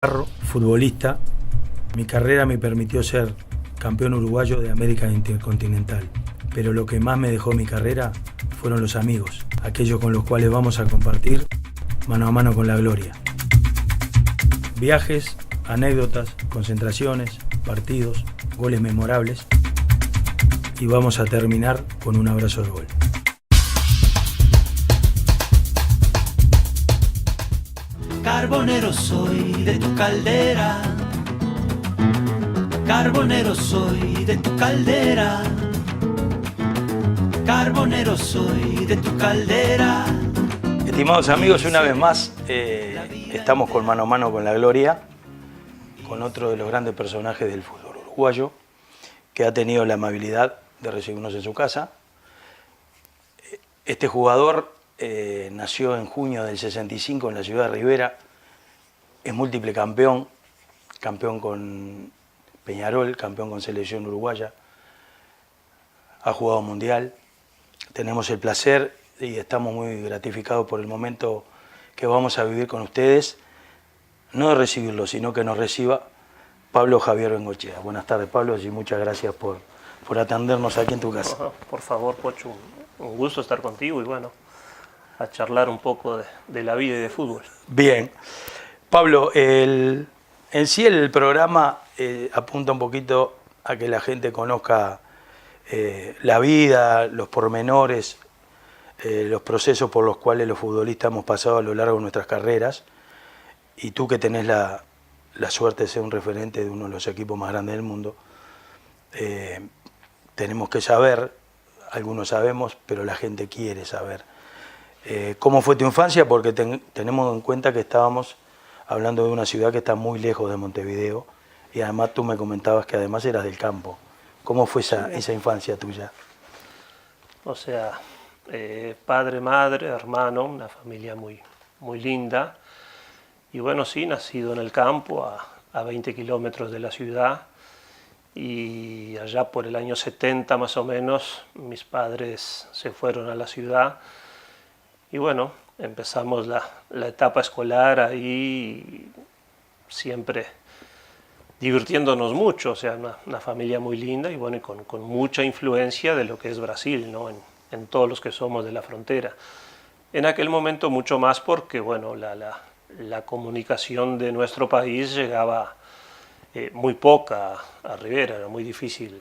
Futbolista, mi carrera me permitió ser campeón uruguayo de América Intercontinental, pero lo que más me dejó mi carrera fueron los amigos, aquellos con los cuales vamos a compartir mano a mano con la gloria. Viajes, anécdotas, concentraciones, partidos, goles memorables y vamos a terminar con un abrazo de gol. Carbonero soy de tu caldera, carbonero soy de tu caldera, carbonero soy de tu caldera. Estimados amigos, una vez más estamos con mano a mano con la gloria, con otro de los grandes personajes del fútbol uruguayo, que ha tenido la amabilidad de recibirnos en su casa. Este jugador nació en junio del 65 en la ciudad de Rivera, es múltiple campeón, campeón con Peñarol, campeón con selección uruguaya, ha jugado mundial. Tenemos el placer y estamos muy gratificados por el momento que vamos a vivir con ustedes, no de recibirlo, sino que nos reciba Pablo Javier Bengochea. Buenas tardes, Pablo, y muchas gracias por atendernos aquí en tu casa. Por favor, Pocho, un gusto estar contigo y bueno, a charlar un poco de la vida y de fútbol. Bien. Pablo, en sí el programa apunta un poquito a que la gente conozca la vida, los pormenores, los procesos por los cuales los futbolistas hemos pasado a lo largo de nuestras carreras, y tú que tenés la suerte de ser un referente de uno de los equipos más grandes del mundo, tenemos que saber, algunos sabemos, pero la gente quiere saber. ¿Cómo fue tu infancia? Porque tenemos en cuenta que estábamos hablando de una ciudad que está muy lejos de Montevideo y además tú me comentabas que además eras del campo. ¿Cómo fue esa infancia tuya? O sea, padre, madre, hermano, una familia muy, muy linda. Y bueno, sí, nacido en el campo, a 20 kilómetros de la ciudad. Y allá por el año 70 más o menos, mis padres se fueron a la ciudad. Y bueno, empezamos la etapa escolar ahí, siempre divirtiéndonos mucho, o sea, una familia muy linda y bueno, y con mucha influencia de lo que es Brasil, ¿no? En todos los que somos de la frontera. En aquel momento mucho más porque, bueno, la comunicación de nuestro país llegaba muy poca a Rivera, era muy difícil,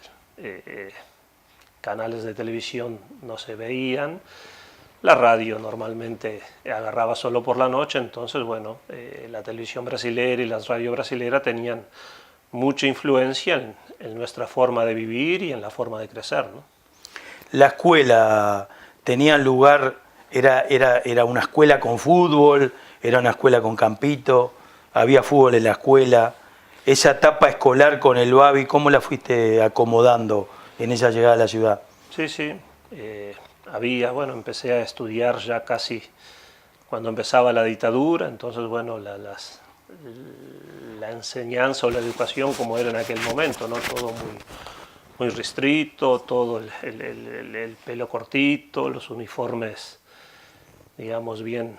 canales de televisión no se veían. La radio normalmente agarraba solo por la noche, entonces, bueno, la televisión brasilera y las radios brasileras tenían mucha influencia en nuestra forma de vivir y en la forma de crecer, ¿no? ¿La escuela tenía lugar, era una escuela con fútbol, era una escuela con campito, había fútbol en la escuela? Esa etapa escolar con el Babi, ¿cómo la fuiste acomodando en esa llegada a la ciudad? Sí. Bueno, empecé a estudiar ya casi cuando empezaba la dictadura, entonces, bueno, la enseñanza o la educación como era en aquel momento, ¿no? Todo muy, muy restricto, todo el pelo cortito, los uniformes, digamos, bien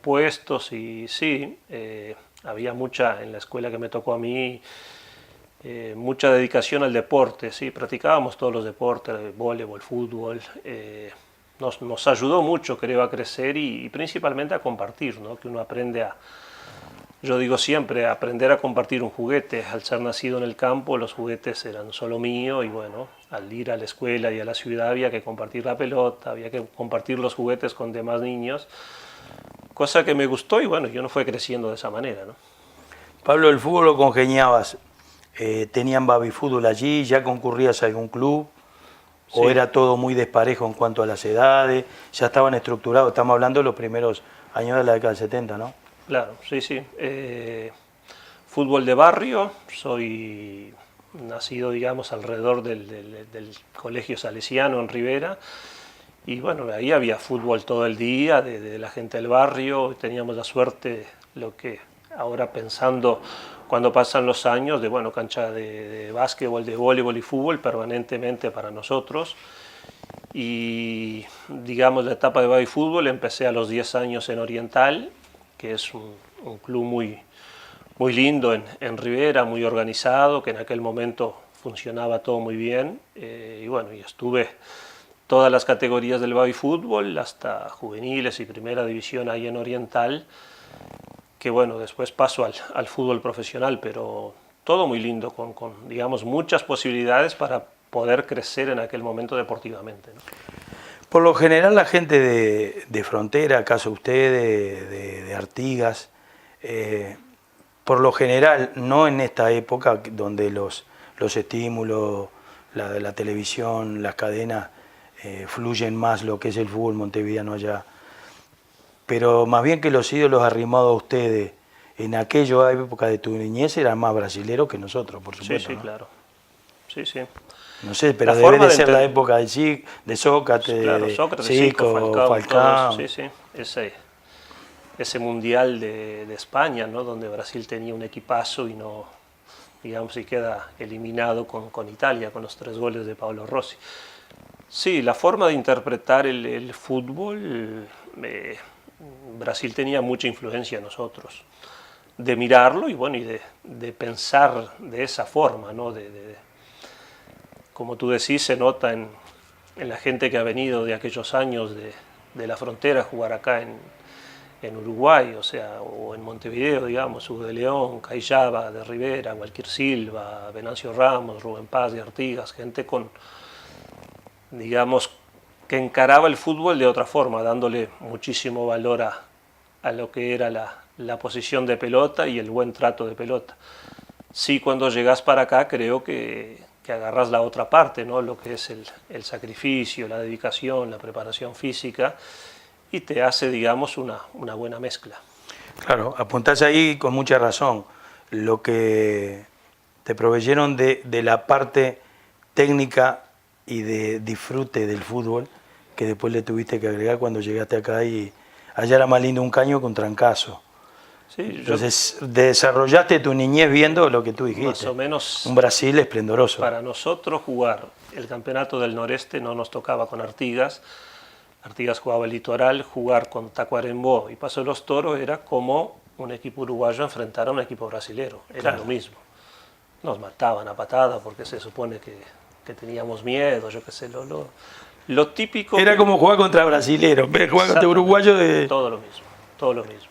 puestos y sí, había mucha, en la escuela que me tocó a mí, mucha dedicación al deporte, ¿sí? Practicábamos todos los deportes, voleibol, fútbol, nos ayudó mucho, creo, a crecer y principalmente a compartir, ¿no? Que uno aprende yo digo siempre, aprender a compartir un juguete. Al ser nacido en el campo, los juguetes eran solo míos y bueno, al ir a la escuela y a la ciudad había que compartir la pelota, había que compartir los juguetes con demás niños, cosa que me gustó y bueno, yo no fue creciendo de esa manera, ¿no? Pablo, ¿el fútbol lo congeniabas? ¿Tenían baby fútbol allí? ¿Ya concurrías a algún club? ¿O Sí. era todo muy desparejo en cuanto a las edades? ¿Ya estaban estructurados? Estamos hablando de los primeros años de la década del 70, ¿no? Claro, sí. Fútbol de barrio, soy nacido, digamos, alrededor del Colegio Salesiano en Rivera. Y bueno, ahí había fútbol todo el día, de la gente del barrio. Teníamos la suerte, lo que ahora pensando, cuando pasan los años, de bueno, cancha de básquetbol, de voleibol y fútbol permanentemente para nosotros. Y digamos, la etapa de baby fútbol empecé a los 10 años en Oriental, que es un club muy, muy lindo en Rivera, muy organizado, que en aquel momento funcionaba todo muy bien. Y bueno, y estuve todas las categorías del baby fútbol, hasta juveniles y primera división ahí en Oriental, que bueno, después paso al fútbol profesional, pero todo muy lindo, con digamos, muchas posibilidades para poder crecer en aquel momento deportivamente, ¿no? Por lo general la gente de Frontera, acaso usted, de Artigas, por lo general, no en esta época donde los estímulos, la televisión, las cadenas fluyen más lo que es el fútbol montevideano allá, pero más bien que los ídolos arrimados a ustedes en aquella época de tu niñez eran más brasileros que nosotros, por supuesto. Sí, sí, ¿no? claro. Sí, sí. No sé, pero La debe forma de de ser la entender- época de Sócrates, Claro, de Sócrates, Zico, Falcao, Falcao. todos, sí, sí. Ese mundial de España, ¿no? Donde Brasil tenía un equipazo y no, digamos, y queda eliminado con Italia, con los 3 goles de Paolo Rossi. Sí, la forma de interpretar el fútbol, Brasil tenía mucha influencia en nosotros, de mirarlo y bueno, y de pensar de esa forma, ¿no? Como tú decís, se nota en la gente que ha venido de aquellos años de la frontera a jugar acá en Uruguay, o sea, o en Montevideo, digamos, Hugo de León, Cayaba, de Rivera, Gualquir Silva, Venancio Ramos, Rubén Paz de Artigas, gente con, digamos, que encaraba el fútbol de otra forma, dándole muchísimo valor a lo que era la posición de pelota y el buen trato de pelota. Sí, cuando llegas para acá creo que agarras la otra parte, ¿no? Lo que es el sacrificio, la dedicación, la preparación física, y te hace, digamos, una buena mezcla. Claro, apuntás ahí con mucha razón. Lo que te proveyeron de la parte técnica y de disfrute del fútbol, que después le tuviste que agregar cuando llegaste acá, y allá era más lindo un caño que un trancazo. Sí, Entonces desarrollaste tu niñez viendo lo que tú dijiste. más o menos, un Brasil esplendoroso. para nosotros jugar el campeonato del Noreste no nos tocaba con Artigas. Artigas jugaba el Litoral, jugar con Tacuarembó y Paso de los Toros era como un equipo uruguayo enfrentar a un equipo brasilero, era Claro. lo mismo. Nos mataban a patada porque se supone que teníamos miedo, yo qué sé, lo típico. Era como jugar contra brasileros, en vez de jugar contra uruguayos de... Todo lo mismo, todo lo mismo.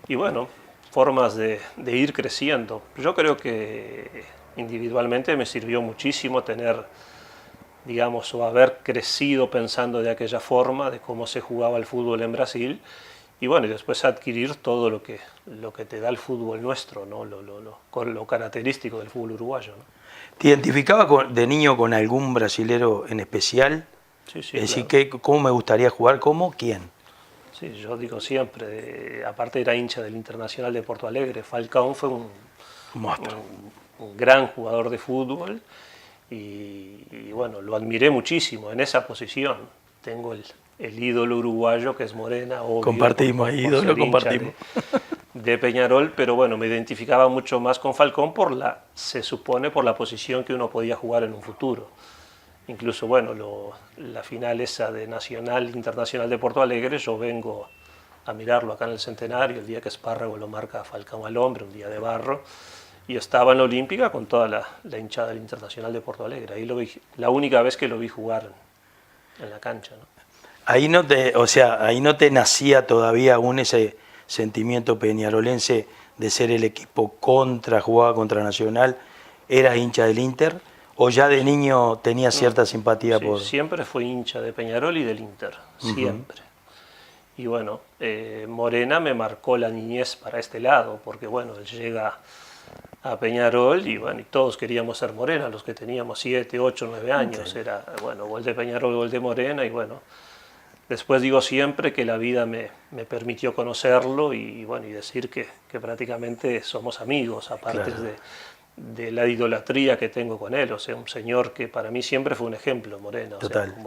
Y bueno, formas de ir creciendo. Yo creo que individualmente me sirvió muchísimo tener, digamos, o haber crecido pensando de aquella forma, de cómo se jugaba el fútbol en Brasil, y bueno, y después adquirir todo lo que te da el fútbol nuestro, ¿no? Lo característico del fútbol uruguayo, ¿no? ¿Te identificabas de niño con algún brasilero en especial? Sí, sí, Es decir, claro. ¿cómo me gustaría jugar? ¿Cómo? ¿Quién? Sí, yo digo siempre, aparte era hincha del Internacional de Porto Alegre, Falcao fue un Monstruo. gran jugador de fútbol y bueno, lo admiré muchísimo en esa posición. Tengo el ídolo uruguayo que es Morena, obvio, Compartimos, por ídolo, ser hincha compartimos. de Peñarol, pero bueno, me identificaba mucho más con Falcón se supone por la posición que uno podía jugar en un futuro. Incluso, bueno, la final esa de Nacional Internacional de Porto Alegre, yo vengo a mirarlo acá en el Centenario, el día que Espárrago lo marca a Falcao al hombre, un día de barro, y estaba en la Olímpica con toda la hinchada del Internacional de Porto Alegre. Ahí lo vi, la única vez que lo vi jugar en la cancha, ¿no? Ahí no te nacía todavía aún ese sentimiento peñarolense de ser el equipo jugaba contra Nacional, ¿eras hincha del Inter? ¿O ya de niño tenías cierta simpatía Sí, por...? siempre fui hincha de Peñarol y del Inter, siempre. Y bueno, Morena me marcó la niñez para este lado, porque bueno, él llega a Peñarol y bueno, y todos queríamos ser Morena, los que teníamos 7, 8, 9 años, era bueno, gol de Peñarol, gol de Morena, y bueno, después digo siempre que la vida me permitió conocerlo y bueno, y decir que prácticamente somos amigos, aparte Claro. de la idolatría que tengo con él, o sea, un señor que para mí siempre fue un ejemplo, Morena, o Total. sea,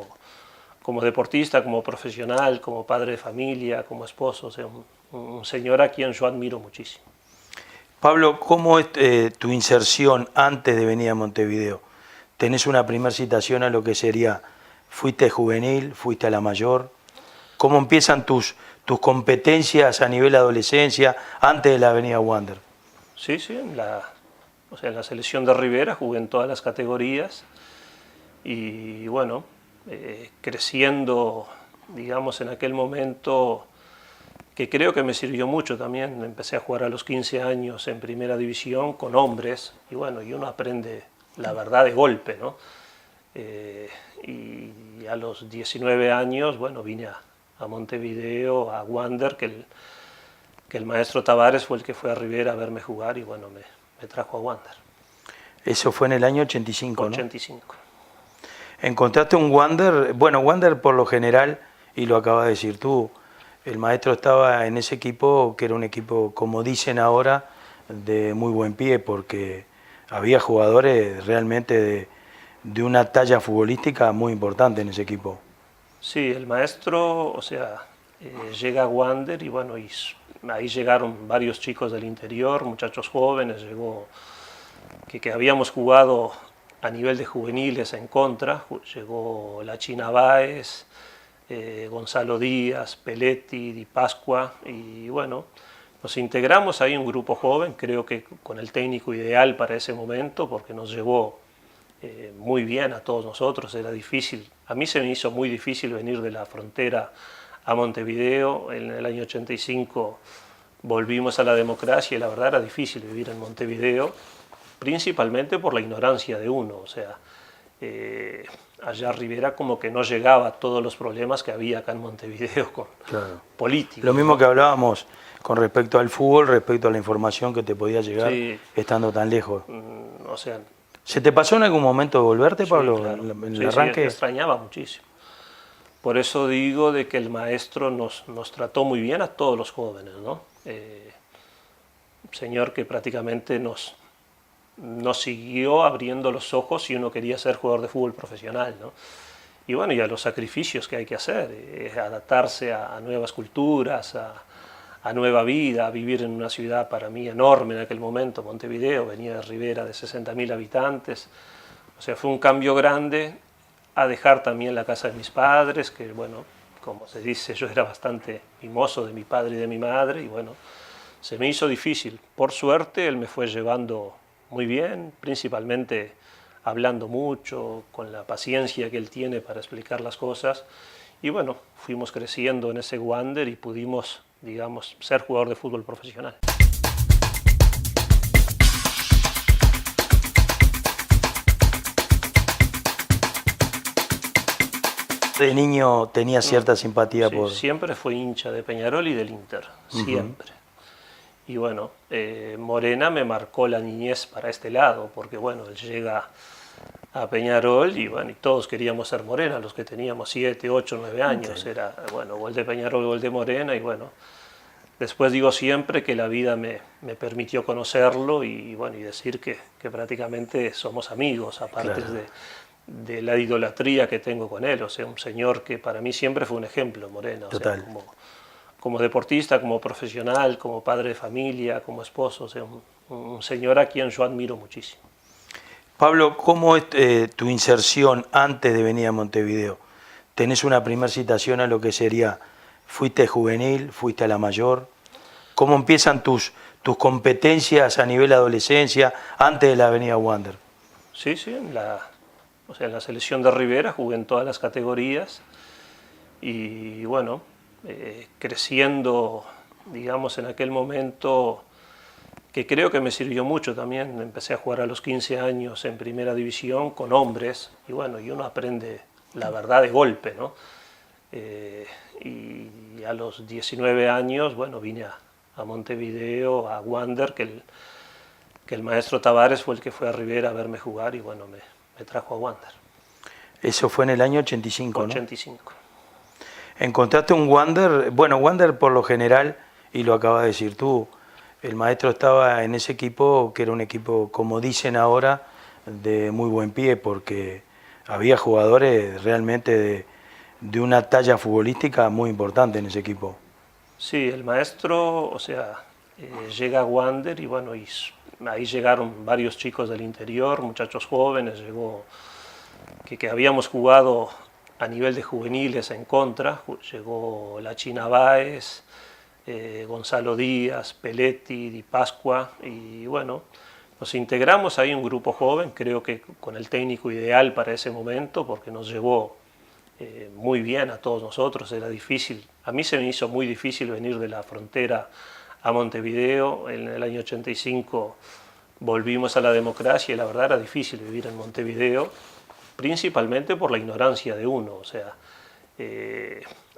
como deportista, como profesional, como padre de familia, como esposo, o sea, un señor a quien yo admiro muchísimo. Pablo, ¿cómo es tu inserción antes de venir a Montevideo? ¿Tenés una primera citación a lo que sería, fuiste juvenil, fuiste a la mayor? ¿Cómo empiezan tus competencias a nivel adolescencia antes de la Avenida Wander? Sí, sí, en la selección de Rivera jugué en todas las categorías y bueno, creciendo, digamos, en aquel momento, que creo que me sirvió mucho también. Empecé a jugar a los 15 años en primera división con hombres y bueno, y uno aprende la verdad de golpe, ¿no? Y a los 19 años, bueno, vine a Montevideo, a Wander, que el maestro Tavares fue el que fue a Rivera a verme jugar y bueno, me trajo a Wander. Eso fue en el año 85, ¿no? 85. Encontraste un Wander, bueno, Wander por lo general, y lo acabas de decir tú, el maestro estaba en ese equipo, que era un equipo, como dicen ahora, de muy buen pie, porque había jugadores realmente de una talla futbolística muy importante en ese equipo. Sí, el maestro, o sea, llega a Wander y bueno, ahí llegaron varios chicos del interior, muchachos jóvenes, llegó que habíamos jugado a nivel de juveniles en contra, llegó la China Báez, Gonzalo Díaz, Peletti, Di Pascua y bueno, nos integramos ahí un grupo joven, creo que con el técnico ideal para ese momento porque nos llevó muy bien a todos nosotros, era difícil, a mí se me hizo muy difícil venir de la frontera a Montevideo, en el año 85 volvimos a la democracia y la verdad era difícil vivir en Montevideo, principalmente por la ignorancia de uno, o sea, allá Rivera como que no llegaba a todos los problemas que había acá en Montevideo con políticos. Lo mismo, ¿no?, que hablábamos con respecto al fútbol, respecto a la información que te podía llegar, sí, estando tan lejos. O sea, ¿se te pasó en algún momento volverte, sí, Pablo, claro. en el Sí, arranque? Sí, extrañaba muchísimo. Por eso digo de que el maestro nos trató muy bien a todos los jóvenes, ¿no? Señor que prácticamente nos siguió abriendo los ojos si uno quería ser jugador de fútbol profesional, ¿no? Y bueno, y a los sacrificios que hay que hacer, adaptarse a nuevas culturas, a nueva vida, a vivir en una ciudad para mí enorme en aquel momento, Montevideo, venía de Rivera de 60.000 habitantes, o sea, fue un cambio grande, a dejar también la casa de mis padres, que bueno, como se dice, yo era bastante mimoso de mi padre y de mi madre, y bueno, se me hizo difícil. Por suerte, él me fue llevando muy bien, principalmente hablando mucho, con la paciencia que él tiene para explicar las cosas. Y bueno, fuimos creciendo en ese Wander y pudimos, digamos, ser jugador de fútbol profesional. De niño tenía cierta simpatía Sí, por... siempre fue hincha de Peñarol y del Inter, siempre. Y bueno, Morena me marcó la niñez para este lado, porque bueno, él llega a Peñarol y bueno, y todos queríamos ser Morena, los que teníamos 7, 8, 9 años, sí. Era bueno, gol de Peñarol, gol de Morena y bueno, después digo siempre que la vida me permitió conocerlo y bueno, y decir que prácticamente somos amigos, aparte claro, de la idolatría que tengo con él, o sea, un señor que para mí siempre fue un ejemplo, Morena, o total, sea, como deportista, como profesional, como padre de familia, como esposo, o sea, un señor a quien yo admiro muchísimo. Pablo, ¿cómo es tu inserción antes de venir a Montevideo? ¿Tenés una primera citación a lo que sería, fuiste juvenil, fuiste a la mayor? ¿Cómo empiezan tus competencias a nivel adolescencia antes de la Avenida Wander? Sí, sí, en la selección de Rivera jugué en todas las categorías y bueno, creciendo, digamos, en aquel momento, que creo que me sirvió mucho también. Empecé a jugar a los 15 años en primera división con hombres y bueno, y uno aprende la verdad de golpe, ¿no? Y a los 19 años, bueno, vine a Montevideo, a Wander, que el maestro Tavares fue el que fue a Rivera a verme jugar y bueno, me trajo a Wander. Eso fue en el año 85, 85. ¿no? Encontraste un Wander, bueno, Wander por lo general, y lo acabas de decir tú, el maestro estaba en ese equipo, que era un equipo, como dicen ahora, de muy buen pie, porque había jugadores realmente de una talla futbolística muy importante en ese equipo. Sí, el maestro, o sea, llega a Wander y bueno, y ahí llegaron varios chicos del interior, muchachos jóvenes, llegó que habíamos jugado a nivel de juveniles en contra, llegó la China Báez, Gonzalo Díaz, Peletti, Di Pasqua, y bueno, nos integramos ahí un grupo joven, creo que con el técnico ideal para ese momento, porque nos llevó muy bien a todos nosotros, era difícil. A mí se me hizo muy difícil venir de la frontera a Montevideo. En el año 85 volvimos a la democracia y la verdad era difícil vivir en Montevideo, principalmente por la ignorancia de uno. O sea,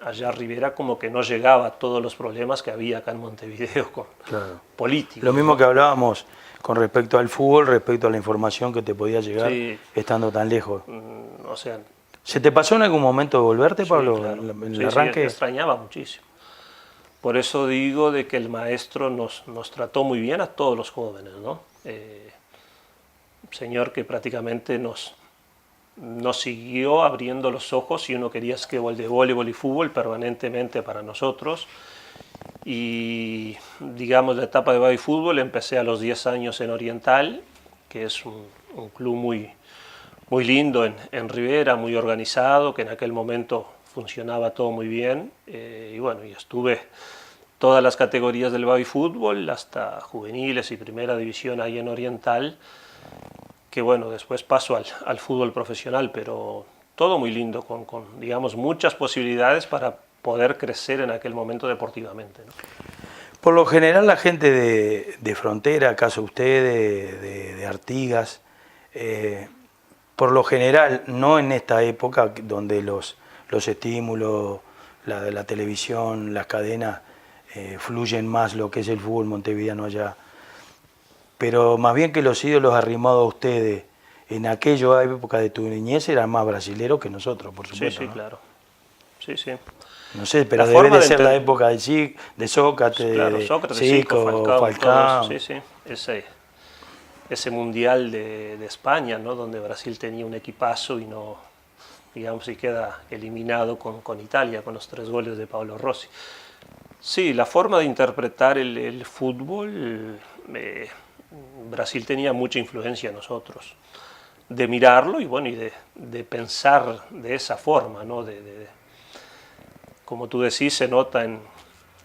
allá Rivera como que no llegaba a todos los problemas que había acá en Montevideo con políticos. Lo mismo que hablábamos con respecto al fútbol, respecto a la información que te podía llegar Sí. estando tan lejos. O sea, ¿Se te pasó en algún momento volverte, Pablo, sí, claro. en Sí, el arranque? sí, extrañaba muchísimo. Por eso digo de que el maestro nos trató muy bien a todos los jóvenes, ¿no? Señor que prácticamente nos siguió abriendo los ojos y uno quería esquebol de voleibol y fútbol permanentemente para nosotros. Y digamos la etapa de baby fútbol empecé a los 10 años en Oriental, que es un club muy lindo en Rivera, muy organizado, que en aquel momento funcionaba todo muy bien. Y bueno, y estuve todas las categorías del baby fútbol, hasta juveniles y primera división ahí en Oriental, que bueno, después paso al fútbol profesional, pero todo muy lindo, con digamos muchas posibilidades para poder crecer en aquel momento deportivamente, ¿no? Por lo general la gente de frontera, acaso usted, de Artigas, por lo general, no en esta época donde los estímulos, la televisión, las cadenas fluyen más lo que es el fútbol montevideano allá, pero más bien que los ídolos arrimados a ustedes en aquella época de tu niñez eran más brasileros que nosotros, por supuesto. Sí, ¿no? claro. Sí, sí. No sé, pero La debe forma de de ser la enten- época de Sócrates, Claro, de Sócrates, Zico, Falcao, Falcao. todos, sí, sí. Ese mundial de España, ¿no? Donde Brasil tenía un equipazo y no, digamos, y queda eliminado con Italia, con los 3 goles de Paolo Rossi. Sí, la forma de interpretar el fútbol, Brasil tenía mucha influencia en nosotros, de mirarlo y bueno, y de pensar de esa forma, ¿no? Como tú decís, se nota en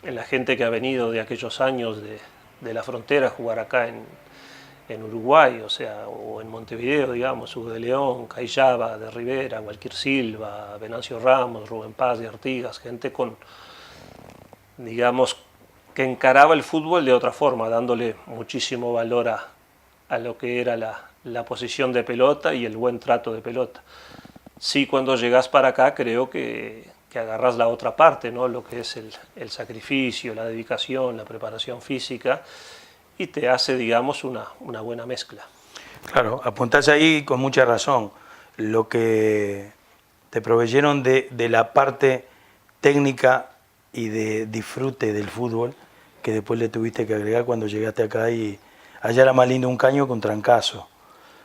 la gente que ha venido de aquellos años de la frontera a jugar acá en Uruguay, o sea, o en Montevideo, digamos, Hugo de León, Cayaba, de Rivera, Walquir Silva, Venancio Ramos, Rubén Paz de Artigas, gente con, digamos, que encaraba el fútbol de otra forma, dándole muchísimo valor a lo que era la posición de pelota y el buen trato de pelota. Sí, cuando llegas para acá creo que agarras la otra parte, ¿no? Lo que es el sacrificio, la dedicación, la preparación física, y te hace, digamos, una buena mezcla. Claro, apuntás ahí con mucha razón. Lo que te proveyeron de la parte técnica y de disfrute del fútbol, que después le tuviste que agregar cuando llegaste acá y allá era más lindo un caño que un trancazo.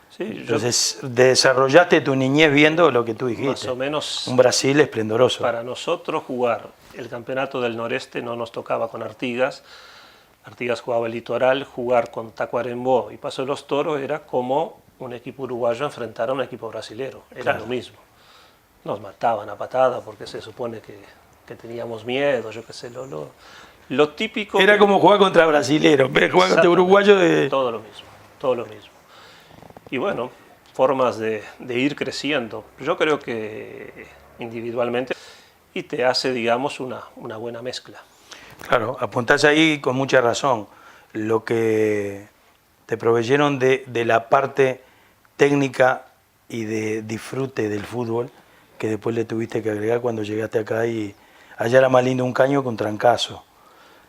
Sí, Entonces desarrollaste tu niñez viendo lo que tú dijiste. más o menos, un Brasil esplendoroso. para nosotros jugar el campeonato del Noreste no nos tocaba con Artigas. Artigas jugaba el Litoral, jugar con Tacuarembó y Paso de los Toros era como un equipo uruguayo enfrentar a un equipo brasilero, era Claro. lo mismo. Nos mataban a patada porque se supone que teníamos miedo, yo qué sé, lo típico. Era como jugar contra brasileros, en vez de jugar contra uruguayos de... Todo lo mismo, todo lo mismo. Y bueno, formas de ir creciendo. Yo creo que individualmente y te hace, digamos, una buena mezcla. Claro, apuntás ahí con mucha razón. Lo que te proveyeron de la parte técnica y de disfrute del fútbol, que después le tuviste que agregar cuando llegaste acá y allá era más lindo un caño que un trancazo.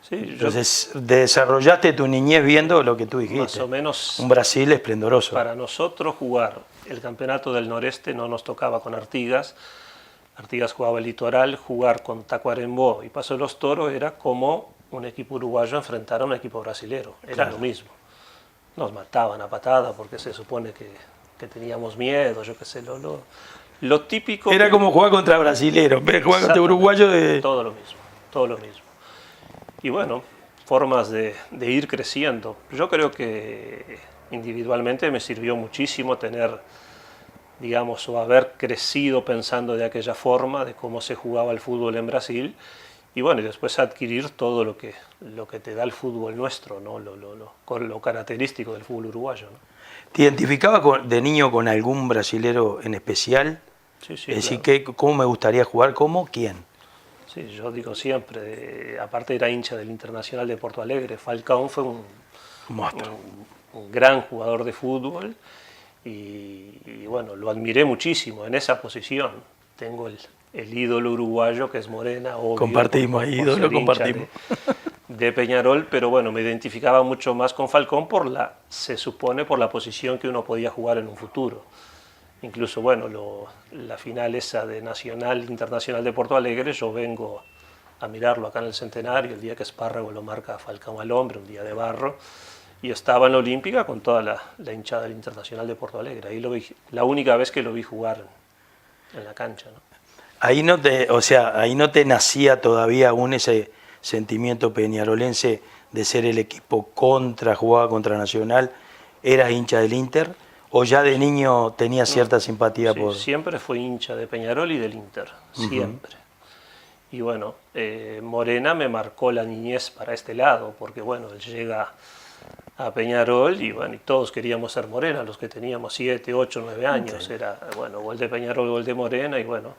Sí, Entonces desarrollaste tu niñez viendo lo que tú dijiste. más o menos, un Brasil esplendoroso. para nosotros jugar el campeonato del Noreste no nos tocaba con Artigas. Artigas jugaba el Litoral, jugar con Tacuarembó y Paso de los Toros era como un equipo uruguayo enfrentar a un equipo brasilero, era Claro. lo mismo. Nos mataban a patada porque se supone que teníamos miedo, yo qué sé, lo típico. Era como jugar contra brasileros, en vez de jugar contra uruguayos de... Todo lo mismo, todo lo mismo. Y bueno, formas de ir creciendo. Yo creo que individualmente me sirvió muchísimo tener, digamos, o haber crecido pensando de aquella forma, de cómo se jugaba el fútbol en Brasil, y bueno, y después adquirir todo lo que te da el fútbol nuestro, ¿no? Lo característico del fútbol uruguayo, ¿no? ¿Te identificabas de niño con algún brasilero en especial? Sí, sí, Es decir, claro. ¿cómo me gustaría jugar? ¿Cómo? ¿Quién? Sí, yo digo siempre, aparte era hincha del Internacional de Porto Alegre, Falcao fue Un monstruo. un gran jugador de fútbol y bueno, lo admiré muchísimo en esa posición. Tengo el ídolo uruguayo que es Morena, obvio. Compartimos, por ídolo, ser hincha compartimos. de Peñarol, pero bueno, me identificaba mucho más con Falcón se supone, por la posición que uno podía jugar en un futuro. Incluso, bueno, la final esa de Nacional Internacional de Porto Alegre, yo vengo a mirarlo acá en el Centenario, el día que Espárrago lo marca a Falcao al hombre, un día de barro, y estaba en la Olímpica con toda la hinchada del Internacional de Porto Alegre. Ahí lo vi, la única vez que lo vi jugar en la cancha, ¿no? Ahí no te, o sea, ahí no te nacía todavía aún ese sentimiento peñarolense de ser el equipo jugaba contra Nacional, ¿eras hincha del Inter? ¿O ya de niño tenías cierta simpatía Sí, por...? siempre fui hincha de Peñarol y del Inter, siempre. Y bueno, Morena me marcó la niñez para este lado, porque bueno, él llega a Peñarol y bueno, y todos queríamos ser Morena, los que teníamos 7, 8, 9 años, era bueno, gol de Peñarol, gol de Morena, y bueno,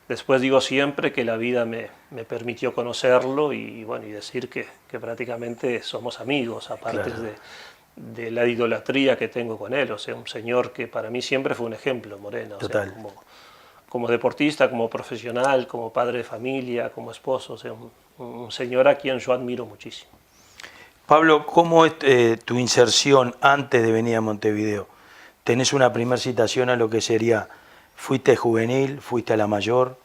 después digo siempre que la vida me permitió conocerlo y bueno, y decir que prácticamente somos amigos, aparte Claro. de la idolatría que tengo con él, o sea, un señor que para mí siempre fue un ejemplo, Morena, o Total. sea, como deportista, como profesional, como padre de familia, como esposo, o sea, un señor a quien yo admiro muchísimo. Pablo, ¿cómo es tu inserción antes de venir a Montevideo? ¿Tenés una primera citación a lo que sería, fuiste juvenil, fuiste a la mayor?